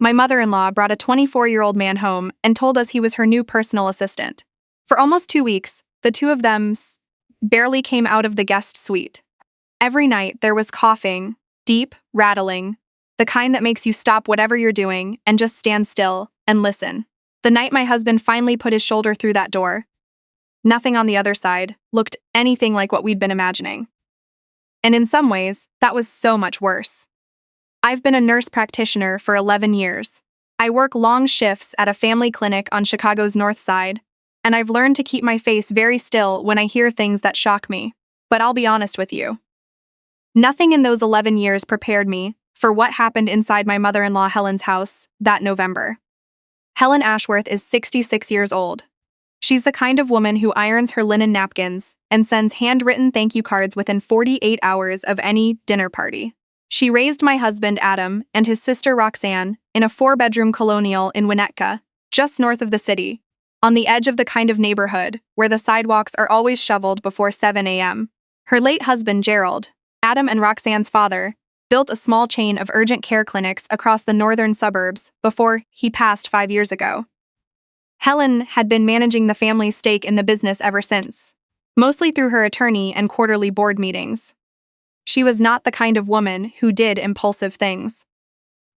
my mother-in-law brought a 24-year-old man home and told us he was her new personal assistant. For almost 2 weeks, the two of them barely came out of the guest suite. Every night there was coughing, deep, rattling, the kind that makes you stop whatever you're doing and just stand still and listen. The night my husband finally put his shoulder through that door, nothing on the other side looked anything like what we'd been imagining. And in some ways, that was so much worse. I've been a nurse practitioner for 11 years. I work long shifts at a family clinic on Chicago's North Side, and I've learned to keep my face very still when I hear things that shock me. But I'll be honest with you. Nothing in those 11 years prepared me for what happened inside my mother-in-law Helen's house that November. Helen Ashworth is 66 years old. She's the kind of woman who irons her linen napkins and sends handwritten thank you cards within 48 hours of any dinner party. She raised my husband, Adam, and his sister, Roxanne, in a 4-bedroom colonial in Winnetka, just north of the city, on the edge of the kind of neighborhood where the sidewalks are always shoveled before 7 a.m. Her late husband, Gerald, Adam and Roxanne's father, built a small chain of urgent care clinics across the northern suburbs before he passed 5 years ago. Helen had been managing the family's stake in the business ever since, mostly through her attorney and quarterly board meetings. She was not the kind of woman who did impulsive things.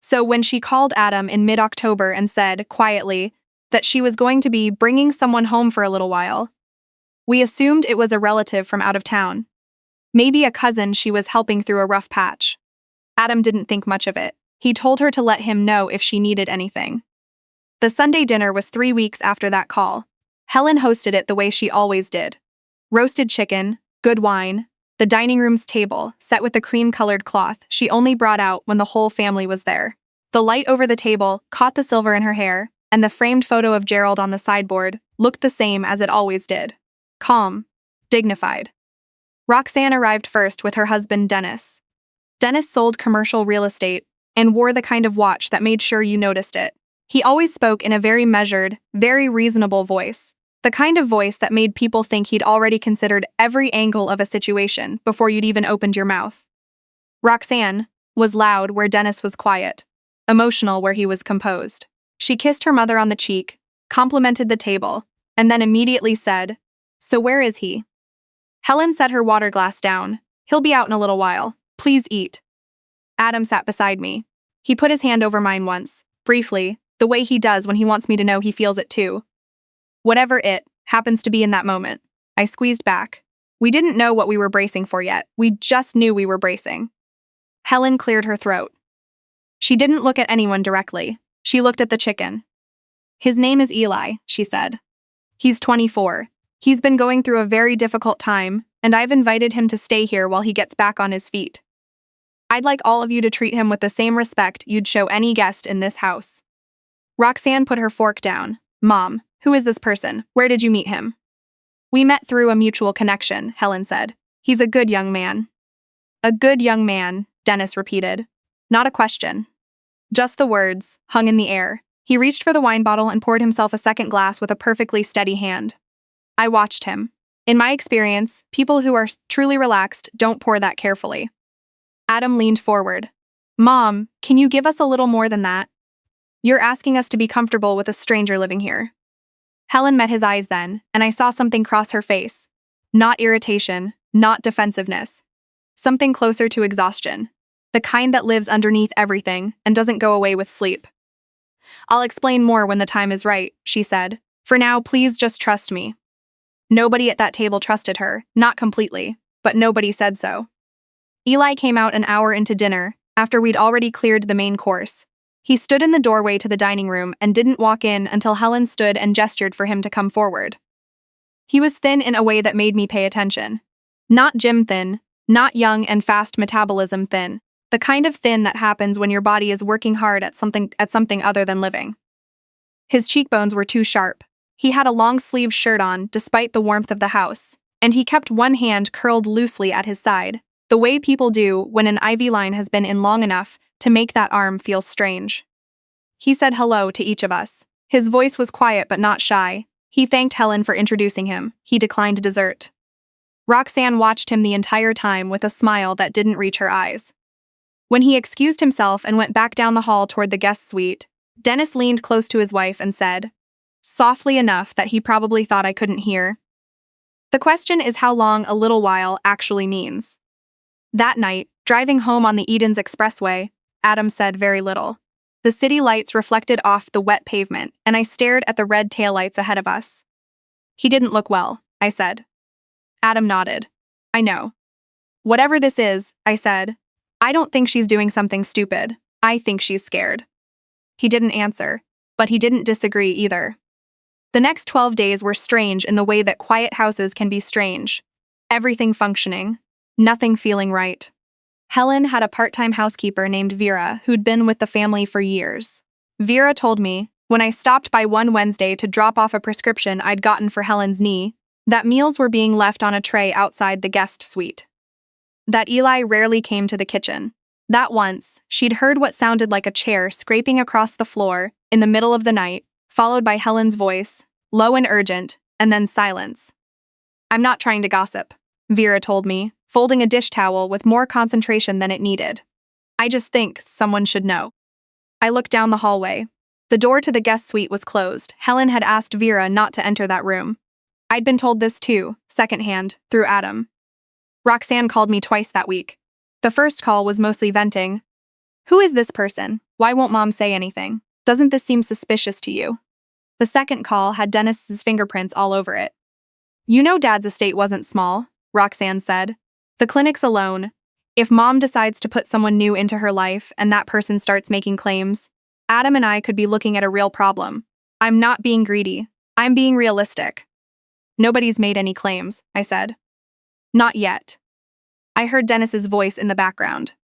So when she called Adam in mid-October and said, quietly, that she was going to be bringing someone home for a little while, we assumed it was a relative from out of town. Maybe a cousin she was helping through a rough patch. Adam didn't think much of it. He told her to let him know if she needed anything. The Sunday dinner was 3 weeks after that call. Helen hosted it the way she always did. Roasted chicken, good wine, the dining room's table, set with a cream-colored cloth she only brought out when the whole family was there. The light over the table caught the silver in her hair, and the framed photo of Gerald on the sideboard looked the same as it always did. Calm, dignified. Roxanne arrived first with her husband, Dennis. Dennis sold commercial real estate and wore the kind of watch that made sure you noticed it. He always spoke in a very measured, very reasonable voice. The kind of voice that made people think he'd already considered every angle of a situation before you'd even opened your mouth. Roxanne was loud where Dennis was quiet, emotional where he was composed. She kissed her mother on the cheek, complimented the table, and then immediately said, "So where is he?" Helen set her water glass down. "He'll be out in a little while. Please eat." Adam sat beside me. He put his hand over mine once, briefly, the way he does when he wants me to know he feels it too. Whatever it happens to be in that moment. I squeezed back. We didn't know what we were bracing for yet. We just knew we were bracing. Helen cleared her throat. She didn't look at anyone directly. She looked at the chicken. "His name is Eli," she said. "He's 24. He's been going through a very difficult time, and I've invited him to stay here while he gets back on his feet. I'd like all of you to treat him with the same respect you'd show any guest in this house." Roxanne put her fork down. "Mom, who is this person? Where did you meet him?" "We met through a mutual connection," Helen said. "He's a good young man." "A good young man," Dennis repeated. Not a question. Just the words, hung in the air. He reached for the wine bottle and poured himself a second glass with a perfectly steady hand. I watched him. In my experience, people who are truly relaxed don't pour that carefully. Adam leaned forward. "Mom, can you give us a little more than that? You're asking us to be comfortable with a stranger living here." Helen met his eyes then, and I saw something cross her face. Not irritation, not defensiveness. Something closer to exhaustion. The kind that lives underneath everything and doesn't go away with sleep. "I'll explain more when the time is right," she said. "For now, please just trust me." Nobody at that table trusted her, not completely, but nobody said so. Eli came out an hour into dinner, after we'd already cleared the main course. He stood in the doorway to the dining room and didn't walk in until Helen stood and gestured for him to come forward. He was thin in a way that made me pay attention. Not gym thin, not young and fast metabolism thin, the kind of thin that happens when your body is working hard at something other than living. His cheekbones were too sharp. He had a long-sleeved shirt on despite the warmth of the house, and he kept one hand curled loosely at his side, the way people do when an IV line has been in long enough to make that arm feel strange. He said hello to each of us. His voice was quiet but not shy. He thanked Helen for introducing him. He declined dessert. Roxanne watched him the entire time with a smile that didn't reach her eyes. When he excused himself and went back down the hall toward the guest suite, Dennis leaned close to his wife and said, softly enough that he probably thought I couldn't hear, "The question is how long a little while actually means." That night, driving home on the Edens Expressway, Adam said very little. The city lights reflected off the wet pavement, and I stared at the red taillights ahead of us. "He didn't look well," I said. Adam nodded. "I know." "Whatever this is," I said, "I don't think she's doing something stupid. I think she's scared." He didn't answer, but he didn't disagree either. The next 12 days were strange in the way that quiet houses can be strange. Everything functioning, nothing feeling right. Helen had a part-time housekeeper named Vera who'd been with the family for years. Vera told me, when I stopped by one Wednesday to drop off a prescription I'd gotten for Helen's knee, that meals were being left on a tray outside the guest suite. That Eli rarely came to the kitchen. That once, she'd heard what sounded like a chair scraping across the floor in the middle of the night, followed by Helen's voice, low and urgent, and then silence. "I'm not trying to gossip," Vera told me, folding a dish towel with more concentration than it needed. "I just think someone should know." I looked down the hallway. The door to the guest suite was closed. Helen had asked Vera not to enter that room. I'd been told this too, secondhand, through Adam. Roxanne called me twice that week. The first call was mostly venting. "Who is this person? Why won't Mom say anything? Doesn't this seem suspicious to you?" The second call had Dennis's fingerprints all over it. "You know Dad's estate wasn't small," Roxanne said. "The clinic's alone. If Mom decides to put someone new into her life and that person starts making claims, Adam and I could be looking at a real problem. I'm not being greedy. I'm being realistic." "Nobody's made any claims," I said. "Not yet." I heard Dennis's voice in the background.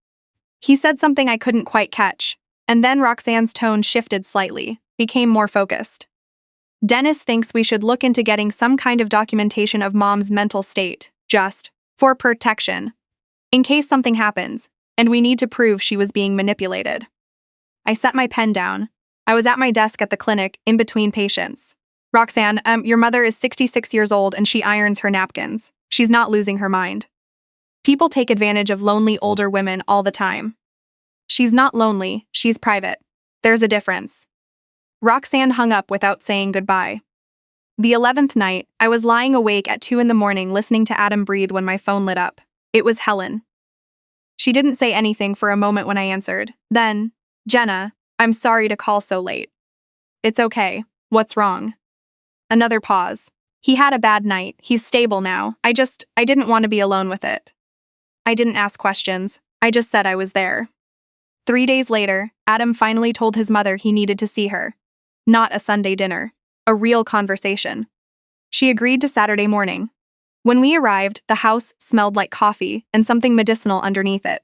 He said something I couldn't quite catch, and then Roxanne's tone shifted slightly, became more focused. "Dennis thinks we should look into getting some kind of documentation of Mom's mental state, just for protection, in case something happens, and we need to prove she was being manipulated." I set my pen down. I was at my desk at the clinic, in between patients. "Roxanne, your mother is 66 years old and she irons her napkins. She's not losing her mind. People take advantage of lonely older women all the time. She's not lonely, she's private. There's a difference." Roxanne hung up without saying goodbye. The 11th night, I was lying awake at 2 in the morning listening to Adam breathe when my phone lit up. It was Helen. She didn't say anything for a moment when I answered. Then, "Jenna, I'm sorry to call so late." "It's okay. What's wrong?" Another pause. "He had a bad night. He's stable now. I didn't want to be alone with it." I didn't ask questions. I just said I was there. 3 days later, Adam finally told his mother he needed to see her. Not a Sunday dinner. A real conversation. She agreed to Saturday morning. When we arrived, the house smelled like coffee and something medicinal underneath it.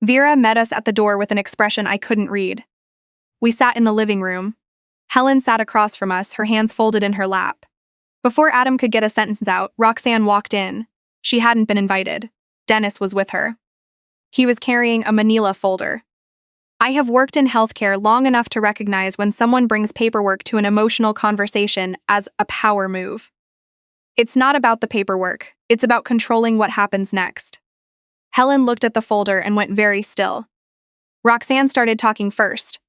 Vera met us at the door with an expression I couldn't read. We sat in the living room. Helen sat across from us, her hands folded in her lap. Before Adam could get a sentence out, Roxanne walked in. She hadn't been invited. Dennis was with her. He was carrying a manila folder. I have worked in healthcare long enough to recognize when someone brings paperwork to an emotional conversation as a power move. It's not about the paperwork, it's about controlling what happens next. Helen looked at the folder and went very still. Roxanne started talking first.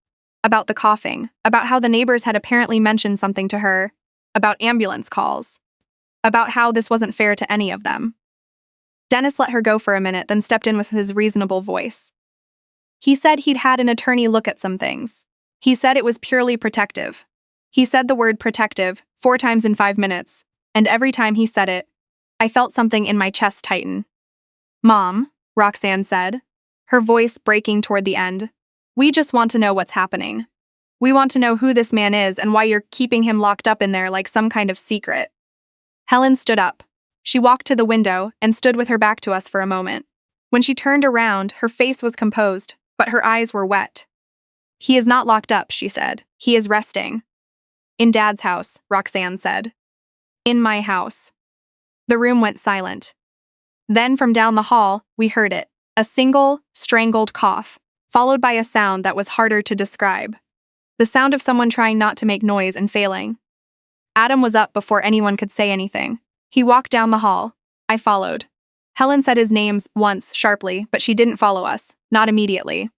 About the coughing, about how the neighbors had apparently mentioned something to her, about ambulance calls, about how this wasn't fair to any of them. Dennis let her go for a minute, then stepped in with his reasonable voice. He said he'd had an attorney look at some things. He said it was purely protective. He said the word protective 4 times in 5 minutes, and every time he said it, I felt something in my chest tighten. "Mom," Roxanne said, her voice breaking toward the end, "we just want to know what's happening. We want to know who this man is and why you're keeping him locked up in there like some kind of secret." Helen stood up. She walked to the window and stood with her back to us for a moment. When she turned around, her face was composed, but her eyes were wet. "He is not locked up," she said. "He is resting." "In Dad's house," Roxanne said. "In my house." The room went silent. Then from down the hall, we heard it. A single, strangled cough, followed by a sound that was harder to describe. The sound of someone trying not to make noise and failing. Adam was up before anyone could say anything. He walked down the hall. I followed. Helen said his name once, sharply, but she didn't follow us, not immediately.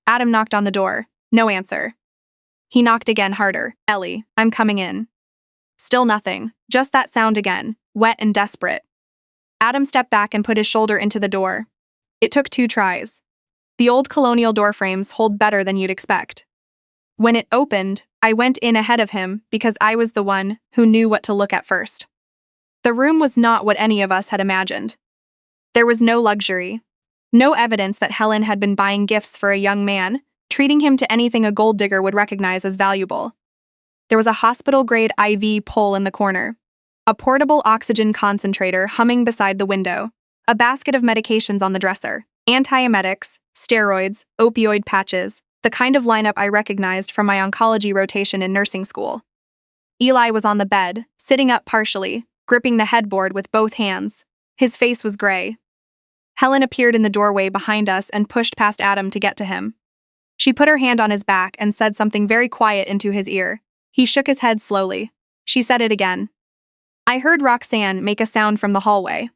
Adam knocked on the door. No answer. He knocked again harder. Ellie, I'm coming in. Still nothing. Just that sound again, wet and desperate. Adam stepped back and put his shoulder into the door. It took 2 tries. The old colonial door frames hold better than you'd expect. When it opened, I went in ahead of him because I was the one who knew what to look at first. The room was not what any of us had imagined. There was no luxury. No evidence that Helen had been buying gifts for a young man, treating him to anything a gold digger would recognize as valuable. There was a hospital-grade IV pole in the corner, a portable oxygen concentrator humming beside the window, a basket of medications on the dresser, antiemetics, steroids, opioid patches, the kind of lineup I recognized from my oncology rotation in nursing school. Eli was on the bed, sitting up partially, gripping the headboard with both hands. His face was gray. Helen appeared in the doorway behind us and pushed past Adam to get to him. She put her hand on his back and said something very quiet into his ear. He shook his head slowly. She said it again. I heard Roxanne make a sound from the hallway.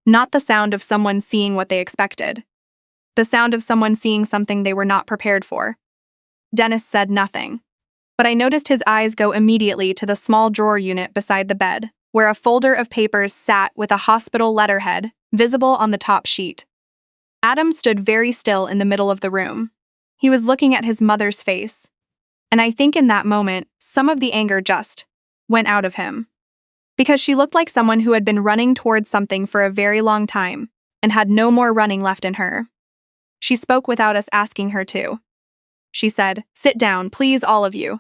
Not the sound of someone seeing what they expected. The sound of someone seeing something they were not prepared for. Dennis said nothing. But I noticed his eyes go immediately to the small drawer unit beside the bed, where a folder of papers sat with a hospital letterhead visible on the top sheet. Adam stood very still in the middle of the room. He was looking at his mother's face. And I think in that moment, some of the anger just went out of him. Because she looked like someone who had been running towards something for a very long time and had no more running left in her. She spoke without us asking her to. She said, "Sit down, please, all of you."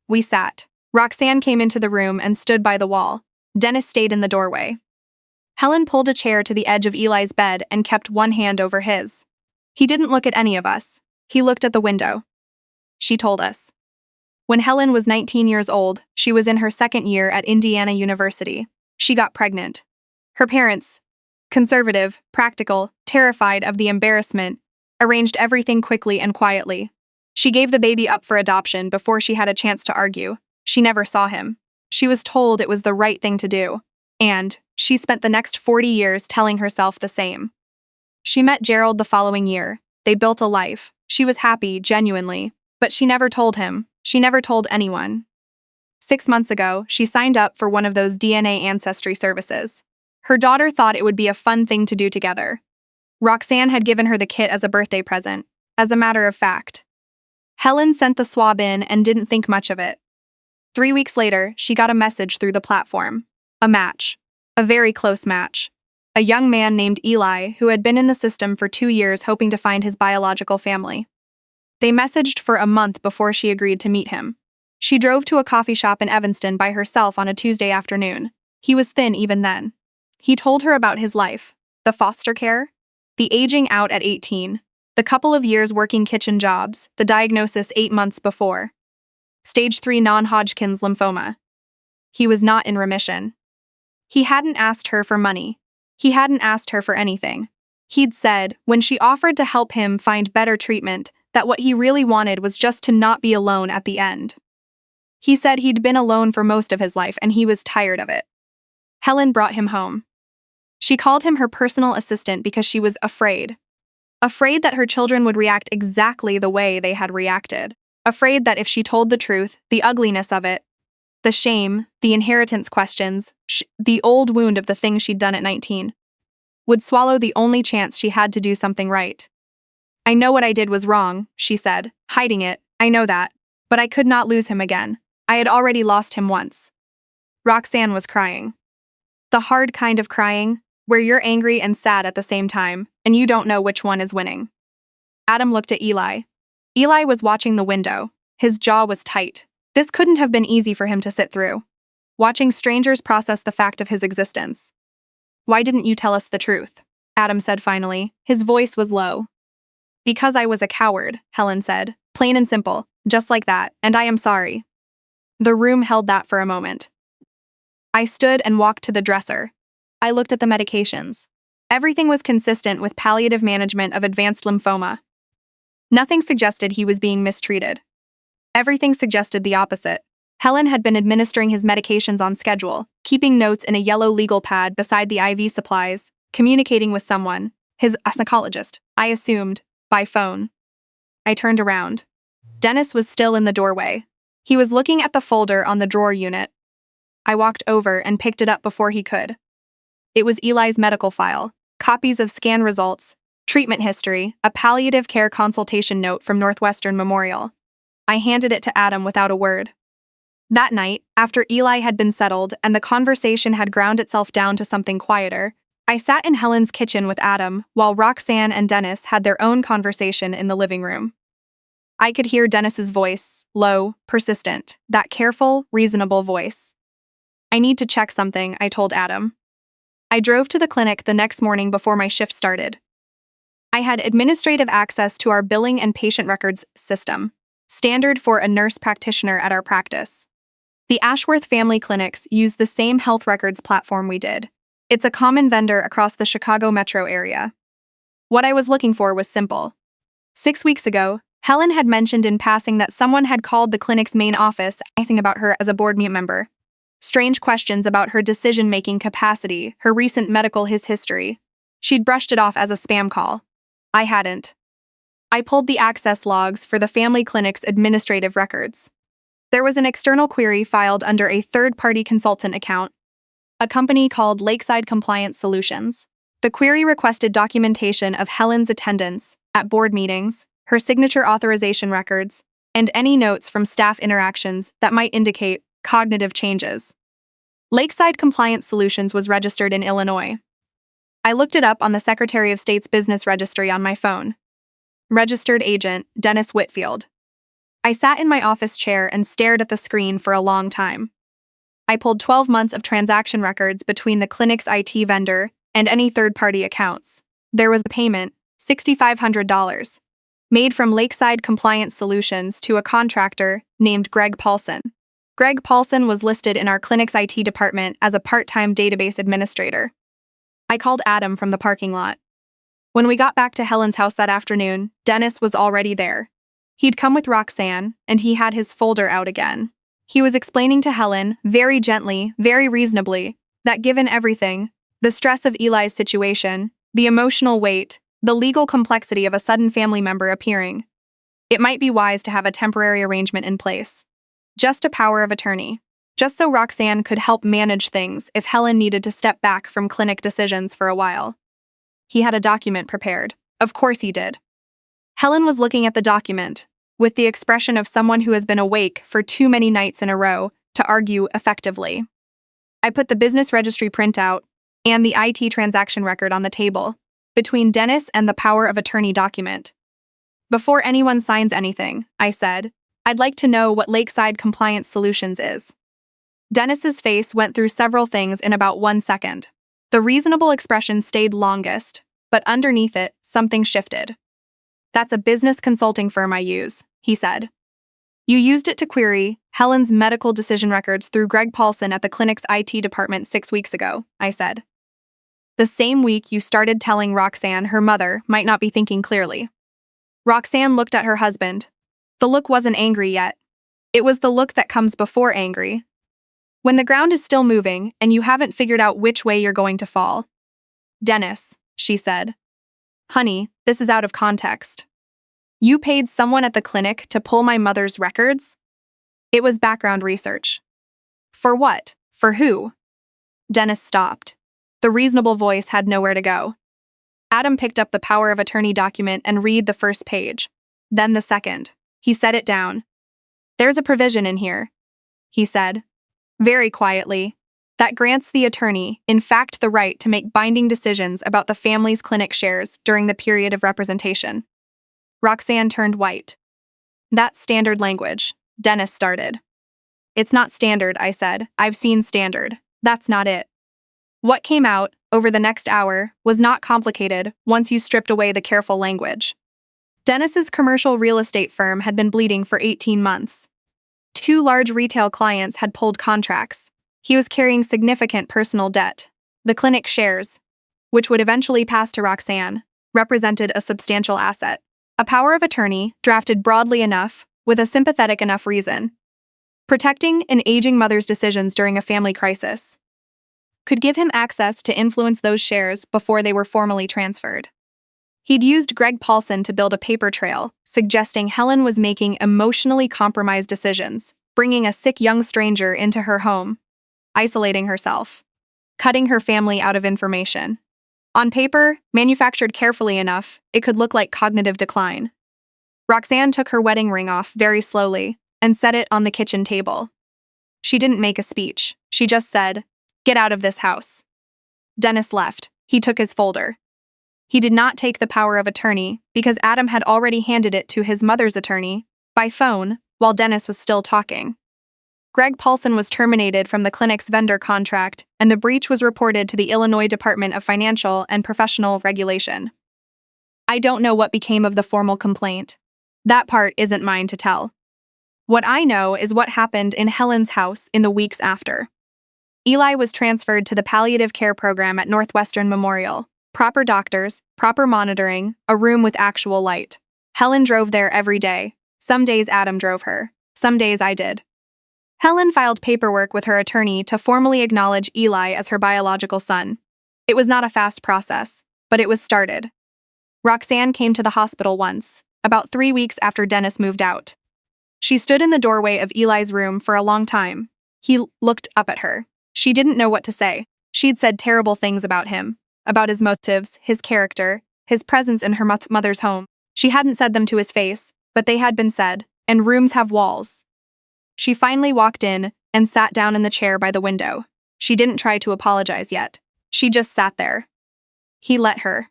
We sat. Roxanne came into the room and stood by the wall. Dennis stayed in the doorway. Helen pulled a chair to the edge of Eli's bed and kept one hand over his. He didn't look at any of us. He looked at the window. She told us. When Helen was 19 years old, she was in her 2nd year at Indiana University. She got pregnant. Her parents, conservative, practical, terrified of the embarrassment, arranged everything quickly and quietly. She gave the baby up for adoption before she had a chance to argue. She never saw him. She was told it was the right thing to do. And she spent the next 40 years telling herself the same. She met Gerald the following year. They built a life. She was happy, genuinely. But she never told him. She never told anyone. 6 months ago, she signed up for one of those DNA ancestry services. Her daughter thought it would be a fun thing to do together. Roxanne had given her the kit as a birthday present, as a matter of fact. Helen sent the swab in and didn't think much of it. 3 weeks later, she got a message through the platform. A match. A very close match. A young man named Eli who had been in the system for 2 years hoping to find his biological family. They messaged for a month before she agreed to meet him. She drove to a coffee shop in Evanston by herself on a Tuesday afternoon. He was thin even then. He told her about his life, the foster care, the aging out at 18, the couple of years working kitchen jobs, the diagnosis 8 months before. Stage 3 non-Hodgkin's lymphoma. He was not in remission. He hadn't asked her for money. He hadn't asked her for anything. He'd said, when she offered to help him find better treatment, that what he really wanted was just to not be alone at the end. He said he'd been alone for most of his life and he was tired of it. Helen brought him home. She called him her personal assistant because she was afraid. Afraid that her children would react exactly the way they had reacted. Afraid that if she told the truth, the ugliness of it, the shame, the inheritance questions, the old wound of the things she'd done at 19, would swallow the only chance she had to do something right. I know what I did was wrong, she said, hiding it, I know that, but I could not lose him again. I had already lost him once. Roxanne was crying. The hard kind of crying, where you're angry and sad at the same time, and you don't know which one is winning. Adam looked at Eli. Eli was watching the window. His jaw was tight. This couldn't have been easy for him to sit through. Watching strangers process the fact of his existence. Why didn't you tell us the truth? Adam said finally. His voice was low. Because I was a coward, Helen said. Plain and simple, just like that, and I am sorry. The room held that for a moment. I stood and walked to the dresser. I looked at the medications. Everything was consistent with palliative management of advanced lymphoma. Nothing suggested he was being mistreated. Everything suggested the opposite. Helen had been administering his medications on schedule, keeping notes in a yellow legal pad beside the IV supplies, communicating with someone, a psychologist, I assumed, by phone. I turned around. Dennis was still in the doorway. He was looking at the folder on the drawer unit. I walked over and picked it up before he could. It was Eli's medical file, copies of scan results, treatment history, a palliative care consultation note from Northwestern Memorial. I handed it to Adam without a word. That night, after Eli had been settled and the conversation had ground itself down to something quieter, I sat in Helen's kitchen with Adam while Roxanne and Dennis had their own conversation in the living room. I could hear Dennis's voice, low, persistent, that careful, reasonable voice. I need to check something, I told Adam. I drove to the clinic the next morning before my shift started. I had administrative access to our billing and patient records system, standard for a nurse practitioner at our practice. The Ashworth Family Clinics use the same health records platform we did. It's a common vendor across the Chicago metro area. What I was looking for was simple. 6 weeks ago, Helen had mentioned in passing that someone had called the clinic's main office asking about her as a board member. Strange questions about her decision-making capacity, her recent medical history. She'd brushed it off as a spam call. I hadn't. I pulled the access logs for the family clinic's administrative records. There was an external query filed under a third-party consultant account, a company called Lakeside Compliance Solutions. The query requested documentation of Helen's attendance at board meetings, her signature authorization records, and any notes from staff interactions that might indicate cognitive changes. Lakeside Compliance Solutions was registered in Illinois. I looked it up on the Secretary of State's business registry on my phone. Registered agent, Dennis Whitfield. I sat in my office chair and stared at the screen for a long time. I pulled 12 months of transaction records between the clinic's IT vendor and any third-party accounts. There was a payment, $6,500, made from Lakeside Compliance Solutions to a contractor named Greg Paulson. Greg Paulson was listed in our clinic's IT department as a part-time database administrator. I called Adam from the parking lot. When we got back to Helen's house that afternoon, Dennis was already there. He'd come with Roxanne, and he had his folder out again. He was explaining to Helen, very gently, very reasonably, that given everything, the stress of Eli's situation, the emotional weight, the legal complexity of a sudden family member appearing, it might be wise to have a temporary arrangement in place. Just a power of attorney. Just so Roxanne could help manage things if Helen needed to step back from clinic decisions for a while. He had a document prepared. Of course he did. Helen was looking at the document, with the expression of someone who has been awake for too many nights in a row to argue effectively. I put the business registry printout and the IT transaction record on the table, between Dennis and the power of attorney document. Before anyone signs anything, I said, I'd like to know what Lakeside Compliance Solutions is. Dennis's face went through several things in about 1 second. The reasonable expression stayed longest, but underneath it, something shifted. That's a business consulting firm I use, he said. You used it to query Helen's medical decision records through Greg Paulson at the clinic's IT department 6 weeks ago, I said. The same week you started telling Roxanne her mother might not be thinking clearly. Roxanne looked at her husband. The look wasn't angry yet. It was the look that comes before angry. When the ground is still moving and you haven't figured out which way you're going to fall. Dennis, she said. Honey, this is out of context. You paid someone at the clinic to pull my mother's records? It was background research. For what? For who? Dennis stopped. The reasonable voice had nowhere to go. Adam picked up the power of attorney document and read the first page. Then the second. He set it down. There's a provision in here, he said, very quietly, that grants the attorney, in fact, the right to make binding decisions about the family's clinic shares during the period of representation. Roxanne turned white. That's standard language, Dennis started. It's not standard, I said. I've seen standard. That's not it. What came out, over the next hour, was not complicated once you stripped away the careful language. Dennis's commercial real estate firm had been bleeding for 18 months. 2 large retail clients had pulled contracts. He was carrying significant personal debt. The clinic shares, which would eventually pass to Roxanne, represented a substantial asset. A power of attorney, drafted broadly enough, with a sympathetic enough reason. Protecting an aging mother's decisions during a family crisis could give him access to influence those shares before they were formally transferred. He'd used Greg Paulson to build a paper trail, suggesting Helen was making emotionally compromised decisions, bringing a sick young stranger into her home, isolating herself, cutting her family out of information. On paper, manufactured carefully enough, it could look like cognitive decline. Roxanne took her wedding ring off very slowly and set it on the kitchen table. She didn't make a speech. She just said, "Get out of this house." Dennis left. He took his folder. He did not take the power of attorney because Adam had already handed it to his mother's attorney by phone while Dennis was still talking. Greg Paulson was terminated from the clinic's vendor contract, and the breach was reported to the Illinois Department of Financial and Professional Regulation. I don't know what became of the formal complaint. That part isn't mine to tell. What I know is what happened in Helen's house in the weeks after. Eli was transferred to the palliative care program at Northwestern Memorial. Proper doctors, proper monitoring, a room with actual light. Helen drove there every day. Some days Adam drove her. Some days I did. Helen filed paperwork with her attorney to formally acknowledge Eli as her biological son. It was not a fast process, but it was started. Roxanne came to the hospital once, about 3 weeks after Dennis moved out. She stood in the doorway of Eli's room for a long time. He looked up at her. She didn't know what to say. She'd said terrible things about him, about his motives, his character, his presence in her mother's home. She hadn't said them to his face, but they had been said, and rooms have walls. She finally walked in and sat down in the chair by the window. She didn't try to apologize yet. She just sat there. He let her.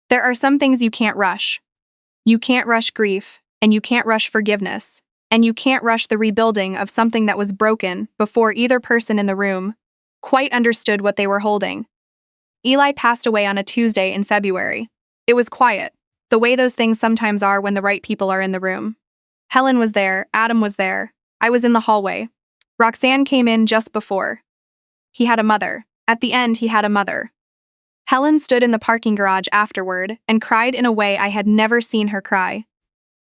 There are some things you can't rush. You can't rush grief, and you can't rush forgiveness, and you can't rush the rebuilding of something that was broken before either person in the room quite understood what they were holding. Eli passed away on a Tuesday in February. It was quiet, the way those things sometimes are when the right people are in the room. Helen was there, Adam was there, I was in the hallway. Roxanne came in just before. He had a mother. At the end, he had a mother. Helen stood in the parking garage afterward and cried in a way I had never seen her cry.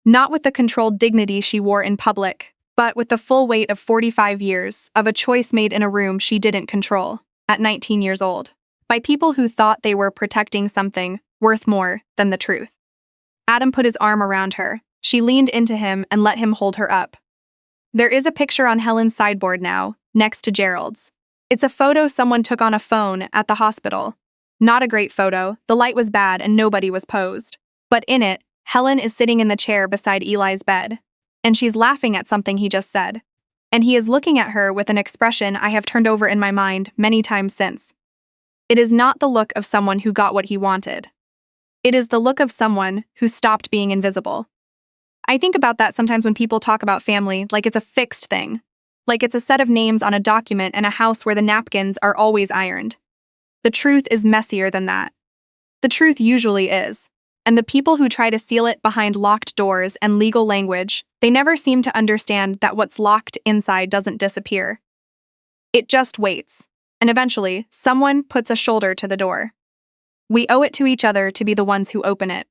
Not with the controlled dignity she wore in public, but with the full weight of 45 years of a choice made in a room she didn't control, at 19 years old, by people who thought they were protecting something worth more than the truth. Adam put his arm around her. She leaned into him and let him hold her up. There is a picture on Helen's sideboard now, next to Gerald's. It's a photo someone took on a phone at the hospital. Not a great photo, the light was bad and nobody was posed. But in it, Helen is sitting in the chair beside Eli's bed, and she's laughing at something he just said. And he is looking at her with an expression I have turned over in my mind many times since. It is not the look of someone who got what he wanted. It is the look of someone who stopped being invisible. I think about that sometimes when people talk about family like it's a fixed thing, like it's a set of names on a document and a house where the napkins are always ironed. The truth is messier than that. The truth usually is. And the people who try to seal it behind locked doors and legal language, they never seem to understand that what's locked inside doesn't disappear. It just waits. And eventually, someone puts a shoulder to the door. We owe it to each other to be the ones who open it.